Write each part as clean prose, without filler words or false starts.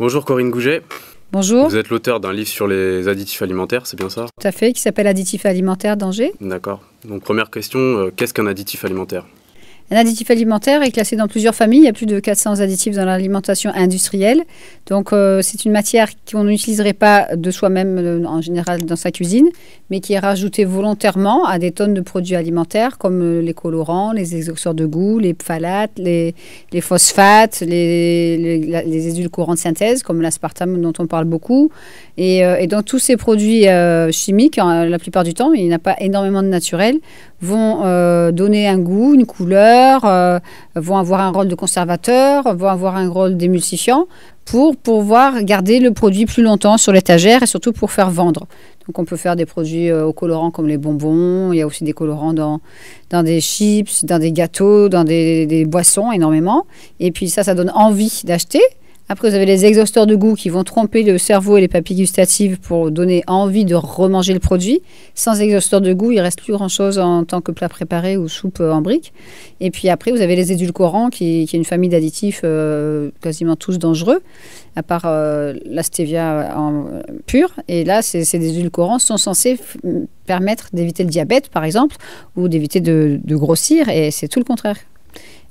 Bonjour Corinne Gouget. Bonjour. Vous êtes l'auteur d'un livre sur les additifs alimentaires, c'est bien ça? Tout à fait, qui s'appelle Additifs alimentaires d'Angers. D'accord. Donc première question, qu'est-ce qu'un additif alimentaire? Un additif alimentaire est classé dans plusieurs familles. Il y a plus de 400 additifs dans l'alimentation industrielle. Donc, c'est une matière qu'on n'utiliserait pas de soi-même en général dans sa cuisine, mais qui est rajoutée volontairement à des tonnes de produits alimentaires comme les colorants, les exhausteurs de goût, les phthalates, les phosphates, les édulcorants de synthèse comme l'aspartame dont on parle beaucoup. Et donc, tous ces produits chimiques, la plupart du temps, il n'y en a pas énormément de naturels, vont donner un goût, une couleur, vont avoir un rôle de conservateur, vont avoir un rôle d'émulsifiant pour pouvoir garder le produit plus longtemps sur l'étagère et surtout pour faire vendre. Donc on peut faire des produits aux colorants comme les bonbons, il y a aussi des colorants dans des chips, dans des gâteaux, dans des boissons énormément. Et puis ça donne envie d'acheter. Après, vous avez les exhausteurs de goût qui vont tromper le cerveau et les papilles gustatives pour donner envie de remanger le produit. Sans exhausteur de goût, il ne reste plus grand-chose en tant que plat préparé ou soupe en brique. Et puis après, vous avez les édulcorants qui est une famille d'additifs quasiment tous dangereux, à part la stevia pure. Et là, ces édulcorants sont censés permettre d'éviter le diabète, par exemple, ou d'éviter de grossir. Et c'est tout le contraire.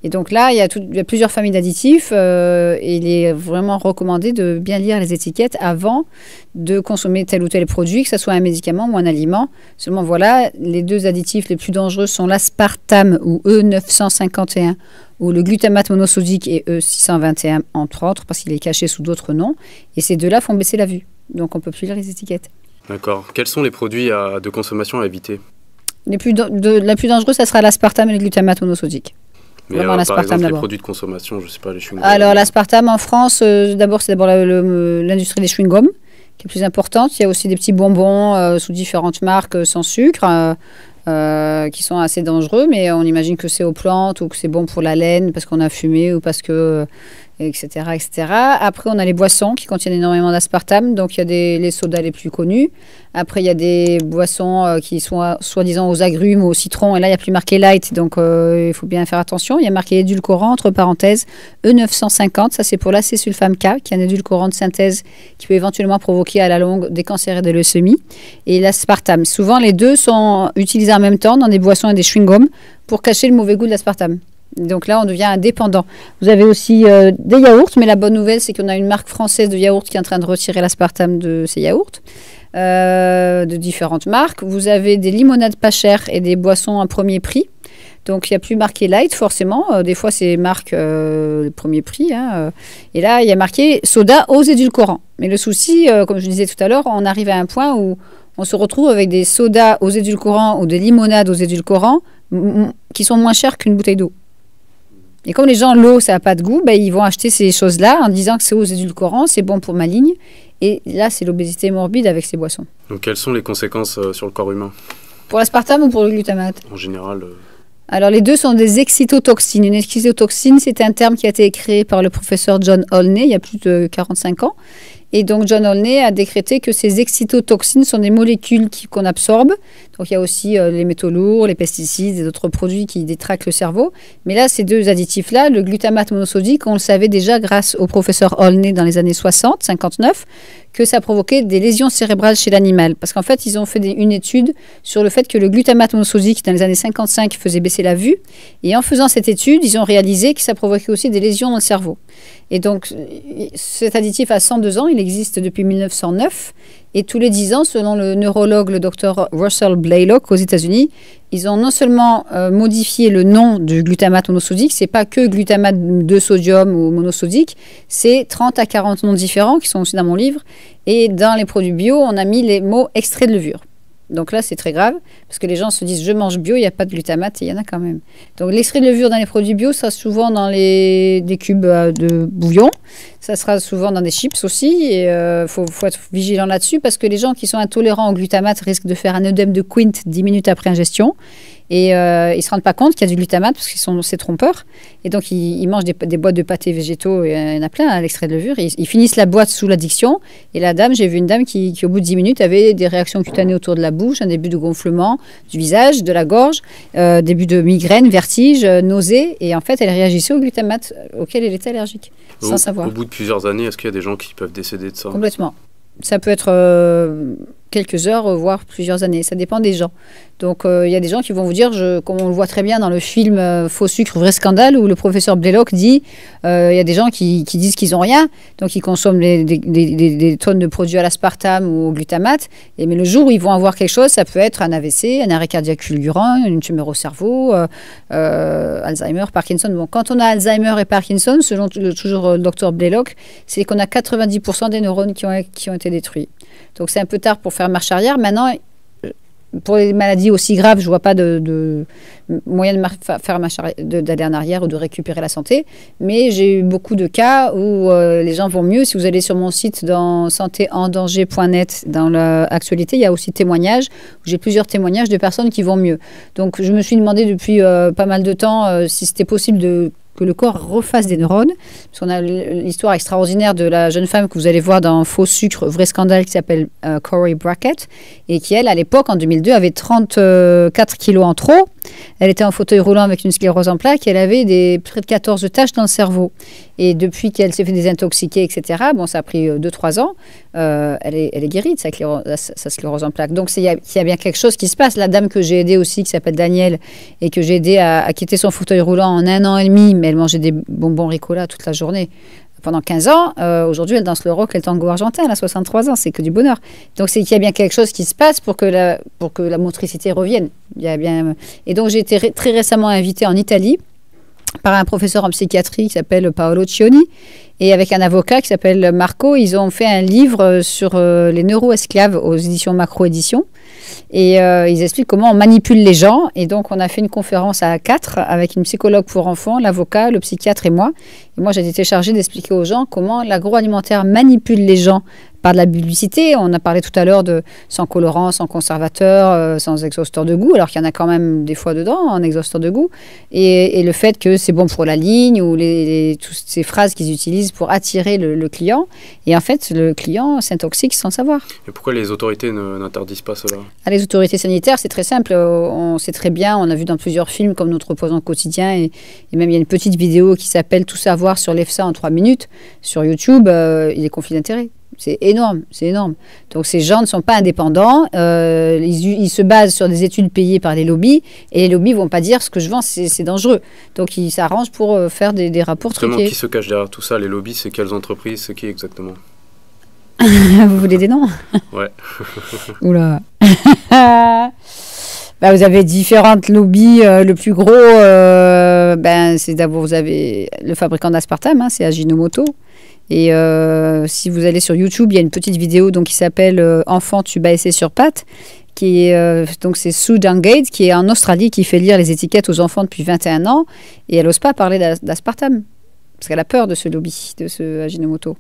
Et donc là, il y a plusieurs familles d'additifs et il est vraiment recommandé de bien lire les étiquettes avant de consommer tel ou tel produit, que ce soit un médicament ou un aliment. Seulement voilà, les deux additifs les plus dangereux sont l'aspartame ou E951 ou le glutamate monosodique et E621 entre autres parce qu'il est caché sous d'autres noms. Et ces deux-là font baisser la vue. Donc on ne peut plus lire les étiquettes. D'accord. Quels sont les produits de consommation à éviter? La plus dangereuse, ça sera l'aspartame et le glutamate monosodique. Mais par exemple, les produits de consommation, je ne sais pas, les chewing-gums. Alors, l'aspartame en France, c'est d'abord l'industrie des chewing-gums qui est plus importante. Il y a aussi des petits bonbons sous différentes marques sans sucre qui sont assez dangereux, mais on imagine que c'est aux plantes ou que c'est bon pour la laine parce qu'on a fumé ou parce que... etc., etc. Après, on a les boissons qui contiennent énormément d'aspartame. Donc, il y a les sodas les plus connus. Après, il y a des boissons qui sont soi-disant aux agrumes ou au citron. Et là, il n'y a plus marqué light. Donc, il faut bien faire attention. Il y a marqué édulcorant, entre parenthèses, E950. Ça, c'est pour l'acésulfame K, qui est un édulcorant de synthèse qui peut éventuellement provoquer à la longue des cancers et des leucémies. Et l'aspartame. Souvent, les deux sont utilisés en même temps dans des boissons et des chewing-gums pour cacher le mauvais goût de l'aspartame. Donc là, on devient indépendant. Vous avez aussi des yaourts, mais la bonne nouvelle, c'est qu'on a une marque française de yaourts qui est en train de retirer l'aspartame de ces yaourts, de différentes marques. Vous avez des limonades pas chères et des boissons à premier prix. Donc, il n'y a plus marqué light, forcément. Des fois, c'est marque premier prix. Et là, il y a marqué soda aux édulcorants. Mais le souci, comme je disais tout à l'heure, on arrive à un point où on se retrouve avec des sodas aux édulcorants ou des limonades aux édulcorants qui sont moins chers qu'une bouteille d'eau. Et comme les gens, l'eau, ça n'a pas de goût, ils vont acheter ces choses-là en disant que c'est aux édulcorants, c'est bon pour ma ligne. Et là, c'est l'obésité morbide avec ces boissons. Donc, quelles sont les conséquences sur le corps humain? Pour l'aspartame ou pour le glutamate? En général. Alors, les deux sont des excitotoxines. Une excitotoxine, c'est un terme qui a été créé par le professeur John Olney il y a plus de 45 ans. Et donc, John Olney a décrété que ces excitotoxines sont des molécules qu'on absorbe. Donc, il y a aussi les métaux lourds, les pesticides et d'autres produits qui détraquent le cerveau. Mais là, ces deux additifs-là, le glutamate monosodique, on le savait déjà grâce au professeur Olney dans les années 60, 59, que ça provoquait des lésions cérébrales chez l'animal. Parce qu'en fait, ils ont fait une étude sur le fait que le glutamate monosodique, dans les années 55, faisait baisser la vue. Et en faisant cette étude, ils ont réalisé que ça provoquait aussi des lésions dans le cerveau. Et donc, cet additif a 102 ans, il existe depuis 1909. Et tous les 10 ans, selon le neurologue, le docteur Russell Blaylock aux États-Unis, ils ont non seulement modifié le nom du glutamate monosodique, c'est pas que glutamate de sodium ou monosodique, c'est 30 à 40 noms différents qui sont aussi dans mon livre. Et dans les produits bio, on a mis les mots extrait de levure. Donc là, c'est très grave, parce que les gens se disent « je mange bio, il n'y a pas de glutamate » et il y en a quand même. Donc l'extrait de levure dans les produits bio, ça sera souvent dans des cubes de bouillon, ça sera souvent dans des chips aussi, et faut être vigilant là-dessus, parce que les gens qui sont intolérants au glutamate risquent de faire un œdème de Quint 10 minutes après ingestion. Et ils ne se rendent pas compte qu'il y a du glutamate parce que c'est trompeur. Et donc, ils mangent des boîtes de pâtés végétaux, il y en a plein à l'extrait de levure. Ils finissent la boîte sous l'addiction. Et la dame, j'ai vu une dame qui, au bout de 10 minutes, avait des réactions cutanées autour de la bouche, un début de gonflement du visage, de la gorge, début de migraine, vertige, nausée. Et en fait, elle réagissait au glutamate auquel elle était allergique, sans savoir. Au bout de plusieurs années, est-ce qu'il y a des gens qui peuvent décéder de ça? Complètement. Ça peut être quelques heures, voire plusieurs années. Ça dépend des gens. Donc, il y a des gens qui vont vous dire, comme on le voit très bien dans le film Faux sucre, vrai scandale, où le professeur Blaylock dit, il y a des gens qui disent qu'ils n'ont rien, donc ils consomment des tonnes de produits à l'aspartame ou au glutamate, mais le jour où ils vont avoir quelque chose, ça peut être un AVC, un arrêt cardiaque fulgurant, une tumeur au cerveau, Alzheimer, Parkinson. Bon, quand on a Alzheimer et Parkinson, selon toujours le docteur Blaylock, c'est qu'on a 90% des neurones qui ont été détruits. Donc c'est un peu tard pour faire marche arrière. Maintenant, pour les maladies aussi graves, je ne vois pas de moyen d'aller en arrière ou de récupérer la santé. Mais j'ai eu beaucoup de cas où les gens vont mieux. Si vous allez sur mon site dans santéendanger.net, dans l'actualité, il y a aussi témoignages. J'ai plusieurs témoignages de personnes qui vont mieux. Donc je me suis demandé depuis pas mal de temps si c'était possible que le corps refasse des neurones. Parce qu'on a l'histoire extraordinaire de la jeune femme que vous allez voir dans Faux sucre, vrai scandale, qui s'appelle Corey Brackett, et qui, elle, à l'époque, en 2002, avait 34 kilos en trop. Elle était en fauteuil roulant avec une sclérose en plaques et elle avait près de 14 taches dans le cerveau. Et depuis qu'elle s'est fait désintoxiquer, etc., bon, ça a pris 2-3 ans, elle est guérie de sa sclérose en plaques. Donc, il y a bien quelque chose qui se passe. La dame que j'ai aidée aussi, qui s'appelle Danielle, et que j'ai aidée à quitter son fauteuil roulant en 1 an et demi, mais elle mangeait des bonbons Ricola toute la journée. Pendant 15 ans, aujourd'hui, elle danse le rock et le tango argentin, elle a 63 ans, c'est que du bonheur. Donc, c'est qu'il y a bien quelque chose qui se passe pour que la motricité revienne. Et donc, j'ai été très récemment invitée en Italie par un professeur en psychiatrie qui s'appelle Paolo Cioni et avec un avocat qui s'appelle Marco. Ils ont fait un livre sur les neuroesclaves aux éditions Macro Éditions. Et ils expliquent comment on manipule les gens. Et donc, on a fait une conférence à 4 avec une psychologue pour enfants, l'avocat, le psychiatre et moi. Et moi, j'ai été chargée d'expliquer aux gens comment l'agroalimentaire manipule les gens par de la publicité. On a parlé tout à l'heure de sans colorant, sans conservateur, sans exhausteur de goût, alors qu'il y en a quand même des fois dedans, en exhausteur de goût. Et le fait que c'est bon pour la ligne ou toutes ces phrases qu'ils utilisent pour attirer le client. Et en fait, le client s'intoxique sans savoir. Et pourquoi les autorités n'interdisent pas cela? Les autorités sanitaires, c'est très simple. On sait très bien, on a vu dans plusieurs films comme Notre opposant quotidien et même il y a une petite vidéo qui s'appelle Tout savoir sur l'EFSA en 3 minutes sur YouTube. Il est conflit d'intérêt. C'est énorme, c'est énorme. Donc ces gens ne sont pas indépendants, ils se basent sur des études payées par les lobbies, et les lobbies ne vont pas dire ce que je vends, c'est dangereux. Donc ils s'arrangent pour faire des rapports truqués. Qui se cache derrière tout ça? Les lobbies, c'est quelles entreprises? C'est qui exactement? Vous voulez des noms? Ouais. Oula. Vous avez différentes lobbies. Le plus gros, c'est d'abord, vous avez le fabricant d'aspartame, c'est Ajinomoto. Et si vous allez sur YouTube, il y a une petite vidéo qui s'appelle Enfant, tu bats sur pattes, qui est donc c'est Sue Dungate qui est en Australie, qui fait lire les étiquettes aux enfants depuis 21 ans, et elle n'ose pas parler d'aspartame parce qu'elle a peur de ce lobby, de ce Ajinomoto.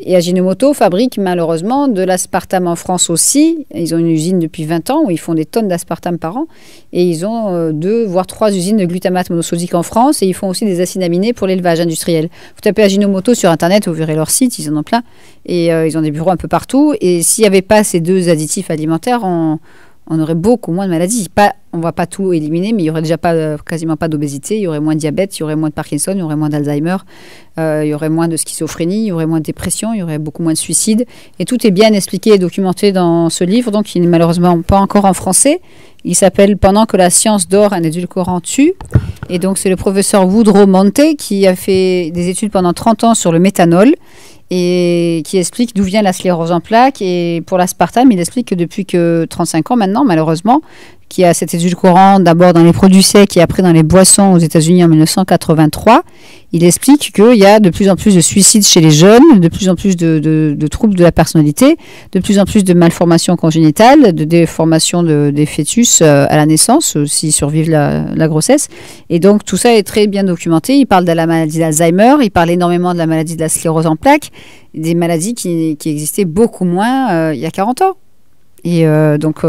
Et Ajinomoto fabrique malheureusement de l'aspartame en France aussi. Ils ont une usine depuis 20 ans où ils font des tonnes d'aspartame par an. Et ils ont 2 voire 3 usines de glutamate monosodique en France. Et ils font aussi des acides aminés pour l'élevage industriel. Vous tapez Ajinomoto sur Internet, vous verrez leur site, ils en ont plein. Et ils ont des bureaux un peu partout. Et s'il n'y avait pas ces 2 additifs alimentaires, on aurait beaucoup moins de maladies. On ne va pas tout éliminer, mais il n'y aurait déjà quasiment pas d'obésité, il y aurait moins de diabète, il y aurait moins de Parkinson, il y aurait moins d'Alzheimer, il y aurait moins de schizophrénie, il y aurait moins de dépression, il y aurait beaucoup moins de suicides. Et tout est bien expliqué et documenté dans ce livre, donc il n'est malheureusement pas encore en français. Il s'appelle « Pendant que la science dort, un édulcorant tue ». Et donc c'est le professeur Woodrow Monte qui a fait des études pendant 30 ans sur le méthanol et qui explique d'où vient la sclérose en plaques. Et pour l'aspartame, il explique que depuis 35 ans maintenant, malheureusement, qu'il y a cet édulcorant d'abord dans les produits secs et après dans les boissons aux États-Unis en 1983. Il explique qu'il y a de plus en plus de suicides chez les jeunes, de plus en plus de troubles de la personnalité, de plus en plus de malformations congénitales, de déformations des fœtus à la naissance, s'ils survivent la grossesse. Et donc tout ça est très bien documenté. Il parle de la maladie d'Alzheimer, il parle énormément de la maladie de la sclérose en plaques, des maladies qui existaient beaucoup moins il y a 40 ans. Et donc,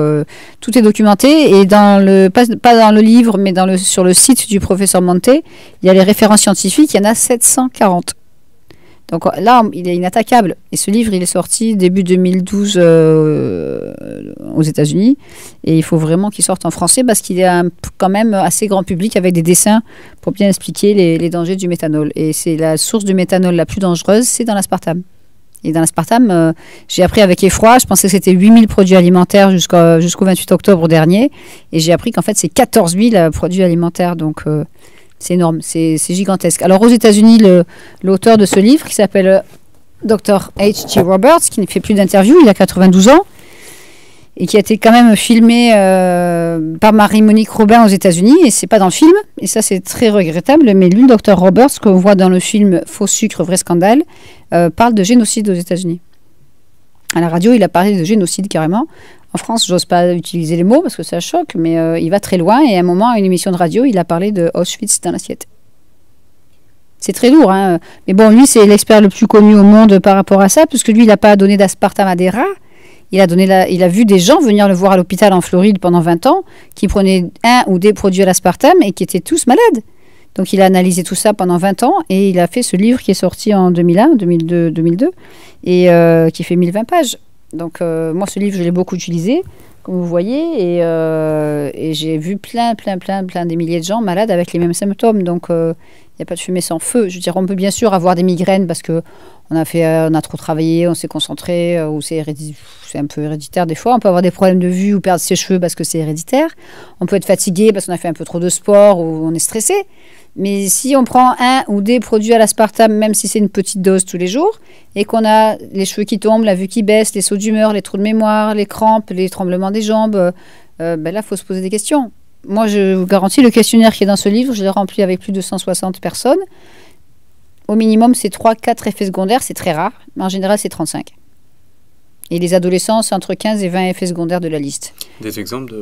tout est documenté. Et pas dans le livre, mais sur le site du professeur Monte, il y a les références scientifiques, il y en a 740. Donc là, il est inattaquable. Et ce livre, il est sorti début 2012 aux États-Unis. Et il faut vraiment qu'il sorte en français parce qu'il est quand même assez grand public avec des dessins pour bien expliquer les dangers du méthanol. Et c'est la source du méthanol la plus dangereuse, c'est dans l'aspartame. Et dans l'aspartame, j'ai appris avec effroi, je pensais que c'était 8000 produits alimentaires jusqu'au 28 octobre dernier. Et j'ai appris qu'en fait, c'est 14 000 produits alimentaires. Donc, c'est énorme, c'est gigantesque. Alors, aux États-Unis, l'auteur de ce livre, qui s'appelle Dr. H.G. Roberts, qui ne fait plus d'interviews, il a 92 ans, et qui a été quand même filmé par Marie-Monique Robin aux États-Unis, et c'est pas dans le film, et ça c'est très regrettable, mais lui, le Dr. Roberts, qu'on voit dans le film Faux sucre, vrai scandale, parle de génocide aux États-Unis. À la radio, il a parlé de génocide carrément. En France, j'ose pas utiliser les mots parce que ça choque, mais il va très loin, et à un moment, à une émission de radio, il a parlé de Auschwitz dans l'assiette. C'est très lourd, hein. Mais bon, lui, c'est l'expert le plus connu au monde par rapport à ça, puisque lui, il n'a pas donné d'aspartame à des rats. Il a vu des gens venir le voir à l'hôpital en Floride pendant 20 ans, qui prenaient un ou des produits à l'aspartame et qui étaient tous malades. Donc, il a analysé tout ça pendant 20 ans et il a fait ce livre qui est sorti en 2001, 2002, et qui fait 1020 pages. Donc, moi, ce livre, je l'ai beaucoup utilisé, comme vous voyez, et j'ai vu plein des milliers de gens malades avec les mêmes symptômes. Donc, il n'y a pas de fumée sans feu. Je veux dire, on peut bien sûr avoir des migraines parce que on a trop travaillé, on s'est concentré, ou c'est un peu héréditaire des fois. On peut avoir des problèmes de vue ou perdre ses cheveux parce que c'est héréditaire. On peut être fatigué parce qu'on a fait un peu trop de sport ou on est stressé. Mais si on prend un ou des produits à l'aspartame, même si c'est une petite dose tous les jours, et qu'on a les cheveux qui tombent, la vue qui baisse, les sauts d'humeur, les trous de mémoire, les crampes, les tremblements des jambes, là, il faut se poser des questions. Moi, je vous garantis, le questionnaire qui est dans ce livre, je l'ai rempli avec plus de 160 personnes. Au minimum, c'est 3-4 effets secondaires, c'est très rare, mais en général, c'est 35. Et les adolescents, c'est entre 15 et 20 effets secondaires de la liste. Des exemples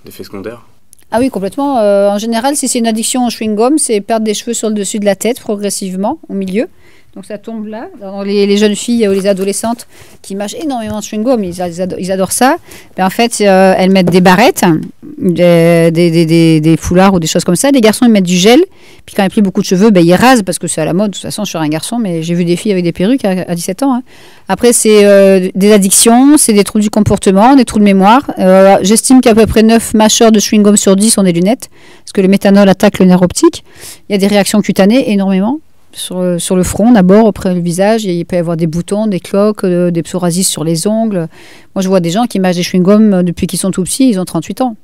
d'effets secondaires? Ah oui, complètement. En général, si c'est une addiction au chewing-gum, c'est perdre des cheveux sur le dessus de la tête progressivement, au milieu. Donc ça tombe là. Dans les jeunes filles ou les adolescentes qui mâchent énormément de chewing-gum, ils adorent ça. Mais en fait, elles mettent des barrettes, des foulards ou des choses comme ça. Les garçons, ils mettent du gel. Puis quand il n'y a plus beaucoup de cheveux, ils rasent parce que c'est à la mode. De toute façon, je suis un garçon, mais j'ai vu des filles avec des perruques à 17 ans. Hein. Après, c'est des addictions, c'est des troubles du comportement, des troubles de mémoire. J'estime qu'à peu près 9 mâcheurs de chewing-gum sur 10 ont des lunettes parce que le méthanol attaque le nerf optique. Il y a des réactions cutanées énormément. Sur le front d'abord, après le visage, il peut y avoir des boutons, des cloques, des psoriasis sur les ongles. Moi, je vois des gens qui mâchent des chewing-gums depuis qu'ils sont tout petits, ils ont 38 ans.